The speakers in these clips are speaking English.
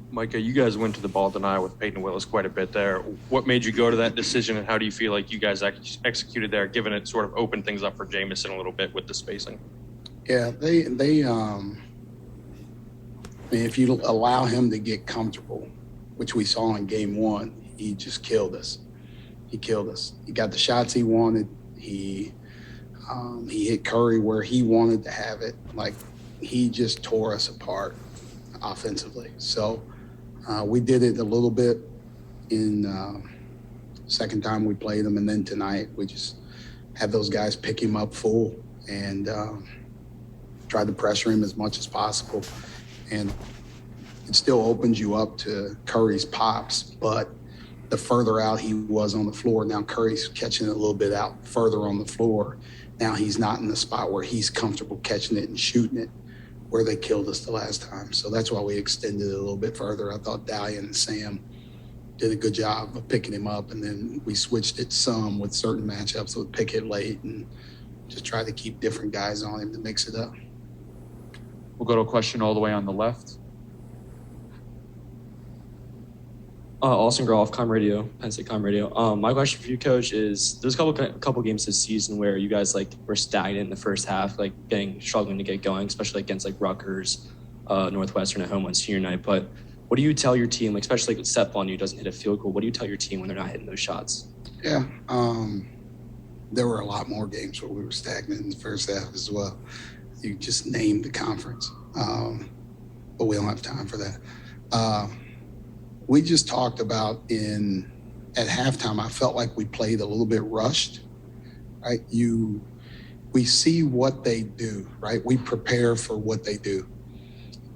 Micah, you guys went to the ball denial with Peyton Willis quite a bit there. What made you go to that decision, and how do you feel like you guys executed there, given it sort of opened things up for Jamison a little bit with the spacing? Yeah, if you allow him to get comfortable, which we saw in game one, he just killed us. He killed us. He got the shots he wanted. He hit Curry where he wanted to have it. Like, he just tore us apart offensively. So we did it a little bit in second time we played him, and then tonight we just had those guys pick him up full and tried to pressure him as much as possible. And it still opens you up to Curry's pops, but the further out he was on the floor, now Curry's catching it a little bit out further on the floor. Now he's not in the spot where he's comfortable catching it and shooting it where they killed us the last time. So that's why we extended it a little bit further. I thought Dalian and Sam did a good job of picking him up, and then we switched it some with certain matchups with Pickett late and just tried to keep different guys on him to mix it up. We'll go to a question all the way on the left. Austin Groff, Com Radio, Penn State Com Radio. My question for you, Coach, is there's a couple games this season where you guys were stagnant in the first half, struggling to get going, especially against Rutgers, Northwestern at home on senior night. But what do you tell your team, especially with Seth on you doesn't hit a field goal? What do you tell your team when they're not hitting those shots? Yeah, there were a lot more games where we were stagnant in the first half as well. You just named the conference, but we don't have time for that. We just talked about at halftime, I felt like we played a little bit rushed, right? We see what they do, right? We prepare for what they do,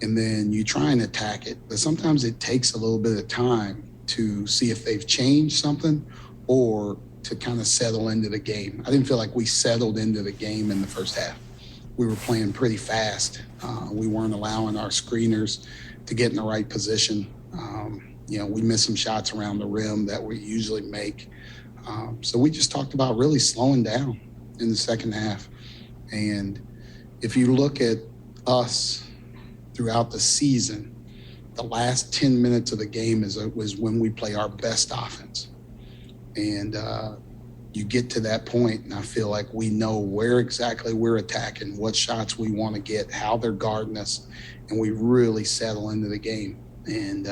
and then you try and attack it. But sometimes it takes a little bit of time to see if they've changed something or to kind of settle into the game. I didn't feel like we settled into the game in the first half. We were playing pretty fast. We weren't allowing our screeners to get in the right position. We missed some shots around the rim that we usually make. So we just talked about really slowing down in the second half. And if you look at us throughout the season, the last 10 minutes of the game was when we play our best offense. And you get to that point, and I feel like we know where exactly we're attacking, what shots we want to get, how they're guarding us, and we really settle into the game. And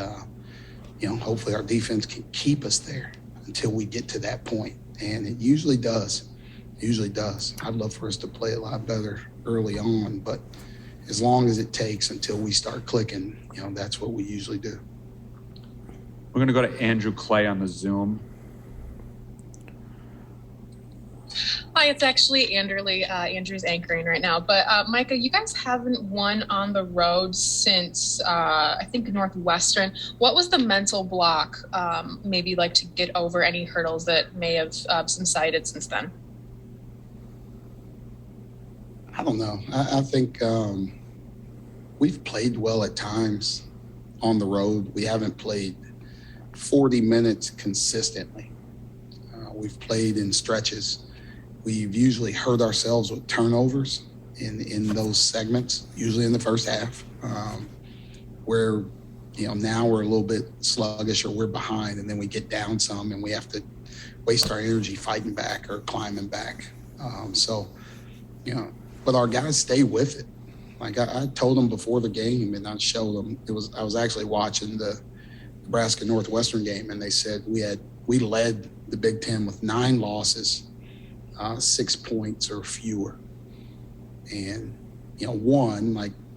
hopefully our defense can keep us there until we get to that point. And it usually does. I'd love for us to play a lot better early on, but as long as it takes until we start clicking, that's what we usually do. We're going to go to Andrew Clay on the Zoom. Hi, it's actually Anderly. Andrew's anchoring right now. But Micah, you guys haven't won on the road since, I think, Northwestern. What was the mental block, maybe to get over any hurdles that may have subsided since then? I don't know. I think we've played well at times on the road. We haven't played 40 minutes consistently. We've played in stretches. We've usually hurt ourselves with turnovers in those segments, usually in the first half, where, now we're a little bit sluggish or we're behind, and then we get down some and we have to waste our energy fighting back or climbing back. But our guys stay with it. I told them before the game, and I showed them, I was actually watching the Nebraska Northwestern game, and they said we led the Big Ten with 9 losses. 6 points or fewer. And,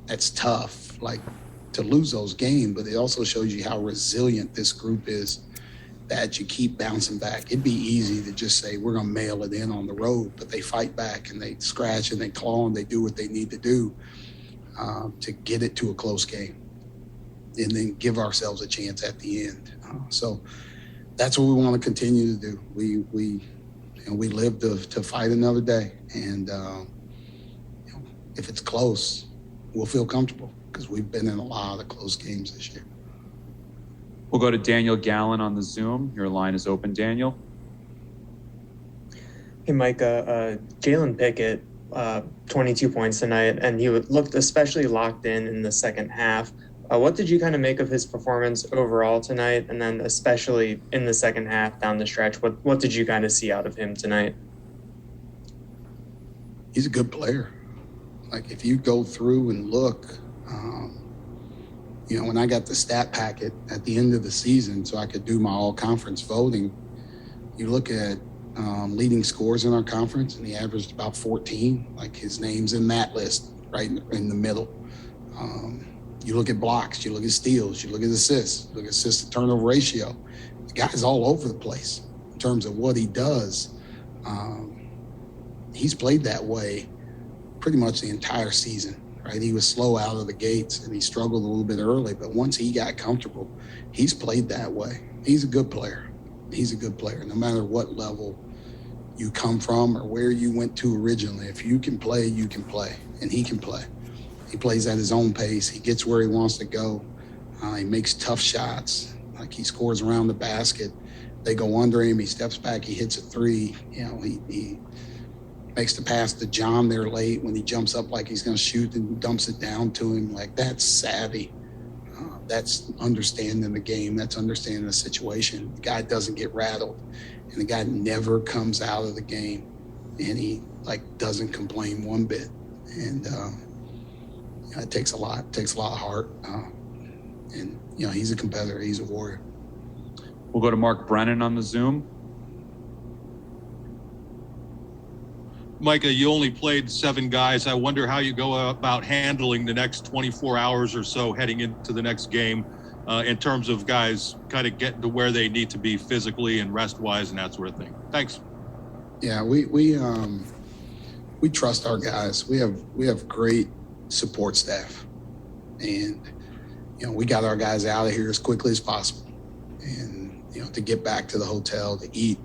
that's tough, to lose those games, but it also shows you how resilient this group is, that you keep bouncing back. It'd be easy to just say, we're going to mail it in on the road, but they fight back and they scratch and they claw and they do what they need to do to get it to a close game and then give ourselves a chance at the end. So that's what we want to continue to do. We live to fight another day. And if it's close, we'll feel comfortable because we've been in a lot of close games this year. We'll go to Daniel Gallen on the Zoom. Your line is open, Daniel. Hey, Micah. Jalen Pickett, 22 points tonight, and he looked especially locked in the second half. What did you kind of make of his performance overall tonight, and then especially in the second half down the stretch? What did you kind of see out of him tonight? He's a good player. Like if you go through and look, when I got the stat packet at the end of the season so I could do my all-conference voting, you look at leading scores in our conference, and he averaged about 14. Like his name's in that list, right in the middle. You look at blocks, you look at steals, you look at assists, you look at assist to turnover ratio. The guy's all over the place in terms of what he does. He's played that way pretty much the entire season, right? He was slow out of the gates and he struggled a little bit early, but once he got comfortable, he's played that way. He's a good player. He's a good player. No matter what level you come from or where you went to originally, if you can play, you can play, and he can play. He plays at his own pace. He gets where he wants to go. He makes tough shots. Like he scores around the basket. They go under him. He steps back. He hits a three. He makes the pass to John there late when he jumps up like he's going to shoot and dumps it down to him. Like that's savvy. That's understanding the game. That's understanding the situation. The guy doesn't get rattled, and the guy never comes out of the game, and he doesn't complain one bit. And it takes a lot. It takes a lot of heart. And he's a competitor. He's a warrior. We'll go to Mark Brennan on the Zoom. Micah, you only played 7 guys. I wonder how you go about handling the next 24 hours or so heading into the next game in terms of guys kind of getting to where they need to be physically and rest-wise and that sort of thing. Thanks. Yeah, we trust our guys. We have great support staff, and we got our guys out of here as quickly as possible, and to get back to the hotel to eat,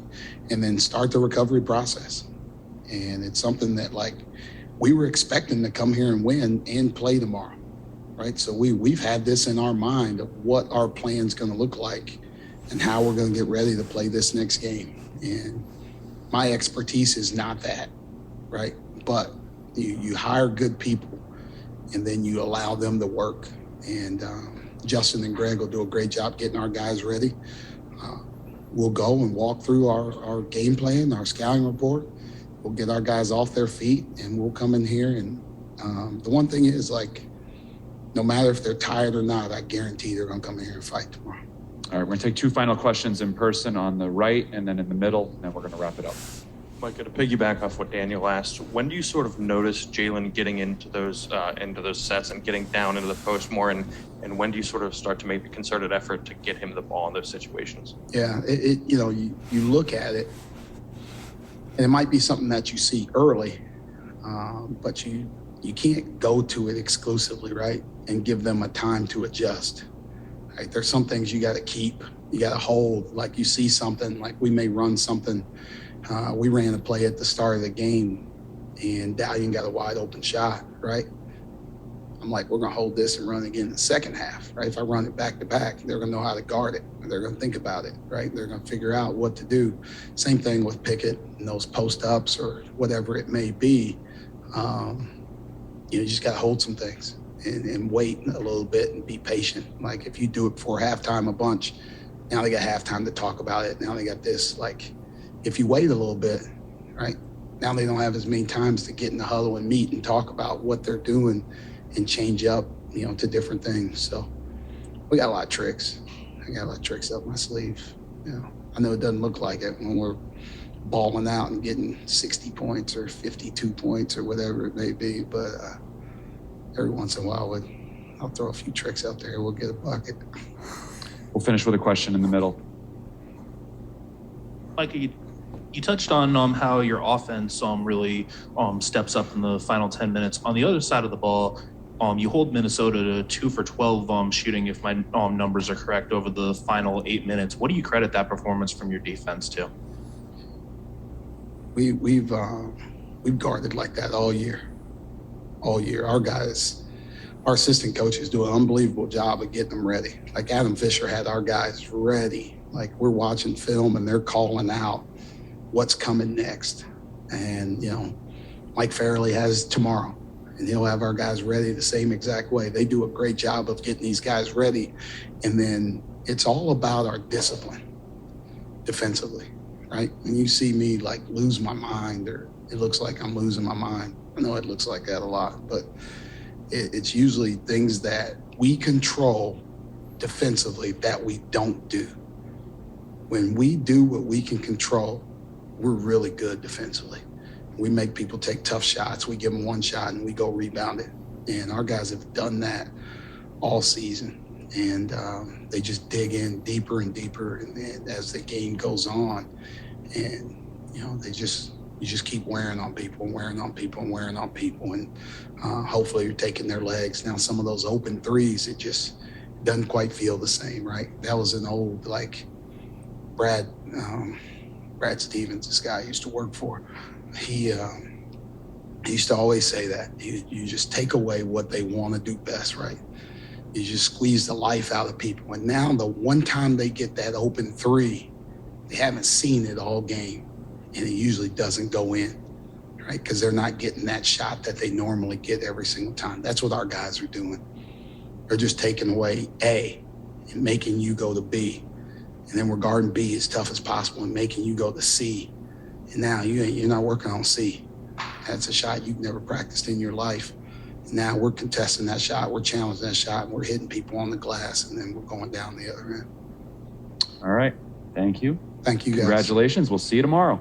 and then start the recovery process. And it's something that we were expecting to come here and win and play tomorrow, right? So we've had this in our mind of what our plan's going to look like and how we're going to get ready to play this next game. And my expertise is not that, right? But you hire good people and then you allow them to work. And Justin and Greg will do a great job getting our guys ready. We'll go and walk through our game plan, our scouting report. We'll get our guys off their feet, and we'll come in here. And the one thing is, no matter if they're tired or not, I guarantee they're going to come in here and fight tomorrow. All right, we're going to take 2 final questions in person on the right and then in the middle, and then we're going to wrap it up. Micah, to piggyback off what Daniel asked, when do you sort of notice Jalen getting into those sets and getting down into the post more, and when do you sort of start to make the concerted effort to get him the ball in those situations? Yeah, you look at it, and it might be something that you see early, but you can't go to it exclusively, right, and give them a time to adjust. Right? There's some things you got to keep, you got to hold. Like you see something, like we may run something. We ran a play at the start of the game, and Dalian got a wide open shot, right? I'm like, we're going to hold this and run again in the second half, right? If I run it back to back, they're going to know how to guard it. They're going to think about it, right? They're going to figure out what to do. Same thing with Pickett and those post-ups or whatever it may be. You just got to hold some things and wait a little bit and be patient. Like if you do it before halftime a bunch, now they got halftime to talk about it. Now they got this. Like if you wait a little bit, right? Now they don't have as many times to get in the huddle and meet and talk about what they're doing and change up, to different things. So we got a lot of tricks. I got a lot of tricks up my sleeve. I know it doesn't look like it when we're balling out and getting 60 points or 52 points or whatever it may be, but every once in a while I'll throw a few tricks out there. We'll get a bucket. We'll finish with a question in the middle. Micah, you touched on how your offense really steps up in the final 10 minutes. On the other side of the ball, you hold Minnesota to 2 for 12 shooting, if my numbers are correct, over the final 8 minutes. What do you credit that performance from your defense to? We've guarded like that all year. All year. Our guys, our assistant coaches do an unbelievable job of getting them ready. Like Adam Fisher had our guys ready. Like we're watching film and they're calling out what's coming next. And, Mike Farrelly has tomorrow. and he'll have our guys ready the same exact way. They do a great job of getting these guys ready. And then it's all about our discipline defensively, right? When you see me like lose my mind, or it looks like I'm losing my mind. I know it looks like that a lot, but it's usually things that we control defensively that we don't do. When we do what we can control, we're really good defensively. We make people take tough shots. We give them one shot and we go rebound it. And our guys have done that all season. And they just dig in deeper and deeper, and as the game goes on, and you just keep wearing on people and wearing on people and wearing on people, and hopefully you're taking their legs. Now some of those open threes, it just doesn't quite feel the same, right? That was an old, like, Brad Stevens, this guy I used to work for. He used to always say that you just take away what they want to do best, right? You just squeeze the life out of people. And now the one time they get that open three, they haven't seen it all game, and it usually doesn't go in, right? Because they're not getting that shot that they normally get every single time. That's what our guys are doing. They're just taking away A and making you go to B. And then we're guarding B as tough as possible and making you go to C. And now you're not working on C. That's a shot you've never practiced in your life. Now we're contesting that shot, we're challenging that shot, and we're hitting people on the glass, and then we're going down the other end. All right. Thank you. Thank you, guys. Congratulations. We'll see you tomorrow.